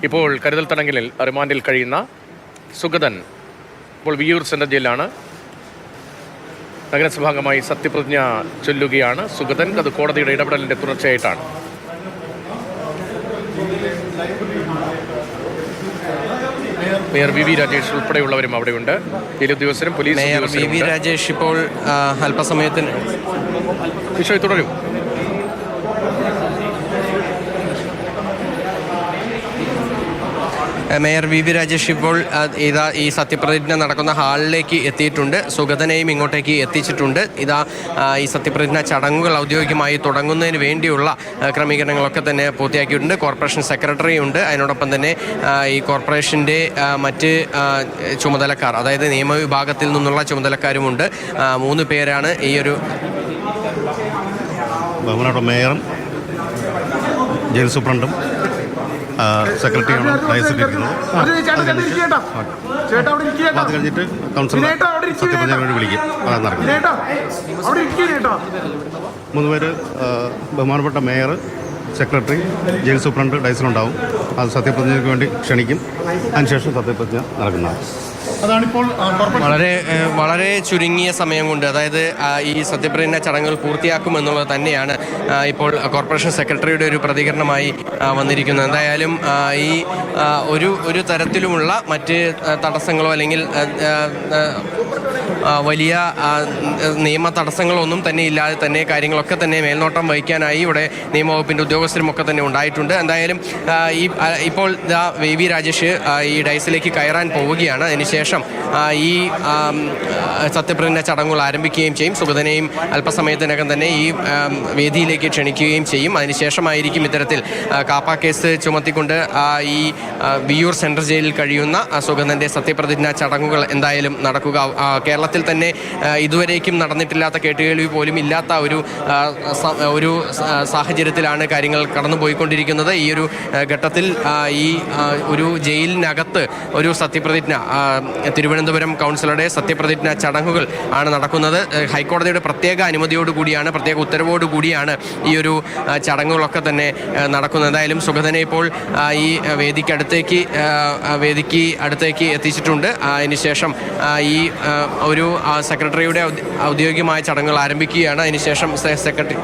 ഇപ്പോൾ കരുതൽ തടങ്കലിൽ റിമാൻഡിൽ കഴിയുന്ന സുഗതൻ ഇപ്പോൾ വിയ്യൂർ സെൻട്രൽ ജയിലിലാണ്. നഗരസഭാംഗമായി സത്യപ്രതിജ്ഞ ചൊല്ലുകയാണ് സുഗതൻ. അത് കോടതിയുടെ ഇടപെടലിൻ്റെ തുടർച്ചയായിട്ടാണ്. മേയർ വി രാജേഷ് ഉൾപ്പെടെയുള്ളവരും അവിടെയുണ്ട്. ജയിൽ ഉദ്യോഗസ്ഥരും പോലീസ് ഉദ്യോഗസ്ഥരും. വി രാജേഷ് ഇപ്പോൾ അല്പസമയത്തിന് വിഷയം തുടരും. മേയർ വി രാജേഷ് ഇപ്പോൾ ഇതാ ഈ സത്യപ്രതിജ്ഞ നടക്കുന്ന ഹാളിലേക്ക് എത്തിയിട്ടുണ്ട്. സുഗതനെയും ഇങ്ങോട്ടേക്ക് എത്തിച്ചിട്ടുണ്ട്. ഇതാ ഈ സത്യപ്രതിജ്ഞ ചടങ്ങുകൾ ഔദ്യോഗികമായി തുടങ്ങുന്നതിന് വേണ്ടിയുള്ള ക്രമീകരണങ്ങളൊക്കെ തന്നെ പൂർത്തിയാക്കിയിട്ടുണ്ട്. കോർപ്പറേഷൻ സെക്രട്ടറി ഉണ്ട്. അതിനോടൊപ്പം തന്നെ ഈ കോർപ്പറേഷൻ്റെ മറ്റ് ചുമതലക്കാർ, അതായത് നിയമവിഭാഗത്തിൽ നിന്നുള്ള ചുമതലക്കാരുമുണ്ട്. 3 പേരാണ് ഈ ഒരു ബഹുമാനപ്പെട്ട മേയറും ജയിൽ സൂപ്രണ്ടും സെക്രട്ടറിയാണ് ഡയസിലിരിക്കുന്നത്. അത് കഴിഞ്ഞിട്ട് കൗൺസിലർ സത്യപ്രതിജ്ഞ വേണ്ടി വിളിക്കും. അതാണ് നടക്കുന്നത്. 3 പേര് ബഹുമാനപ്പെട്ട മേയർ, സെക്രട്ടറി, ജയിൽ സൂപ്രണ്ട് ഡയസിലുണ്ടാവും. അത് സത്യപ്രതിജ്ഞയ്ക്ക് വേണ്ടി ക്ഷണിക്കും. അതിനുശേഷം സത്യപ്രതിജ്ഞ നടക്കുന്നതാണ്. അതാണിപ്പോൾ വളരെ ചുരുങ്ങിയ സമയം കൊണ്ട്, അതായത് ഈ സത്യപ്രതിജ്ഞ ചടങ്ങുകൾ പൂർത്തിയാക്കുമെന്നുള്ളത് തന്നെയാണ് ഇപ്പോൾ കോർപ്പറേഷൻ സെക്രട്ടറിയുടെ ഒരു പ്രതികരണമായി വന്നിരിക്കുന്നത്. എന്തായാലും ഈ ഒരു തരത്തിലുമുള്ള മറ്റ് തടസ്സങ്ങളോ അല്ലെങ്കിൽ വലിയ നിയമ തടസ്സങ്ങളൊന്നും തന്നെ ഇല്ലാതെ തന്നെ കാര്യങ്ങളൊക്കെ തന്നെ മേൽനോട്ടം വഹിക്കാനായി ഇവിടെ നിയമവകുപ്പിൻ്റെ ഉദ്യോഗസ്ഥരുമൊക്കെ തന്നെ ഉണ്ടായിട്ടുണ്ട്. എന്തായാലും ഇപ്പോൾ വി രാജേഷ് ഈ ഡൈസിലേക്ക് കയറാൻ പോവുകയാണ്. അതിനുശേഷം ഈ സത്യപ്രതിജ്ഞ ചടങ്ങുകൾ ആരംഭിക്കുകയും ചെയ്യും. സുഗതനെയും അല്പസമയത്തിനകം തന്നെ ഈ വേദിയിലേക്ക് ക്ഷണിക്കുകയും ചെയ്യും. അതിനുശേഷമായിരിക്കും ഇത്തരത്തിൽ കാപ്പ കേസ് ചുമത്തിക്കൊണ്ട് ഈ വിയ്യൂർ സെൻട്രൽ ജയിലിൽ കഴിയുന്ന സുഗതൻ്റെ സത്യപ്രതിജ്ഞ ചടങ്ങുകൾ എന്തായാലും നടക്കുക. കേരളത്തിൽ തന്നെ ഇതുവരേക്കും നടന്നിട്ടില്ലാത്ത കേട്ടുകേൾവി പോലും ഇല്ലാത്ത ഒരു സാഹചര്യത്തിലാണ് കാര്യങ്ങൾ കടന്നുപോയിക്കൊണ്ടിരിക്കുന്നത്. ഈ ഒരു ഘട്ടത്തിൽ ഈ ഒരു ജയിലിനകത്ത് ഒരു സത്യപ്രതിജ്ഞ, തിരുവനന്തപുരം കൗൺസിലറുടെ സത്യപ്രതിജ്ഞ ചടങ്ങുകൾ ആണ് നടക്കുന്നത്. ഹൈക്കോടതിയുടെ പ്രത്യേക അനുമതിയോടുകൂടിയാണ്, പ്രത്യേക ഉത്തരവോടുകൂടിയാണ് ഈ ഒരു ചടങ്ങുകളൊക്കെ തന്നെ നടക്കുന്നത്. എന്തായാലും സുഗതനെ ഇപ്പോൾ ഈ വേദിക്ക് അടുത്തേക്ക് എത്തിച്ചിട്ടുണ്ട്. അതിനുശേഷം ഈ ഒരു സെക്രട്ടറിയുടെ ഔദ്യോഗികമായ ചടങ്ങുകൾ ആരംഭിക്കുകയാണ്. അതിനുശേഷം സെക്രട്ടറി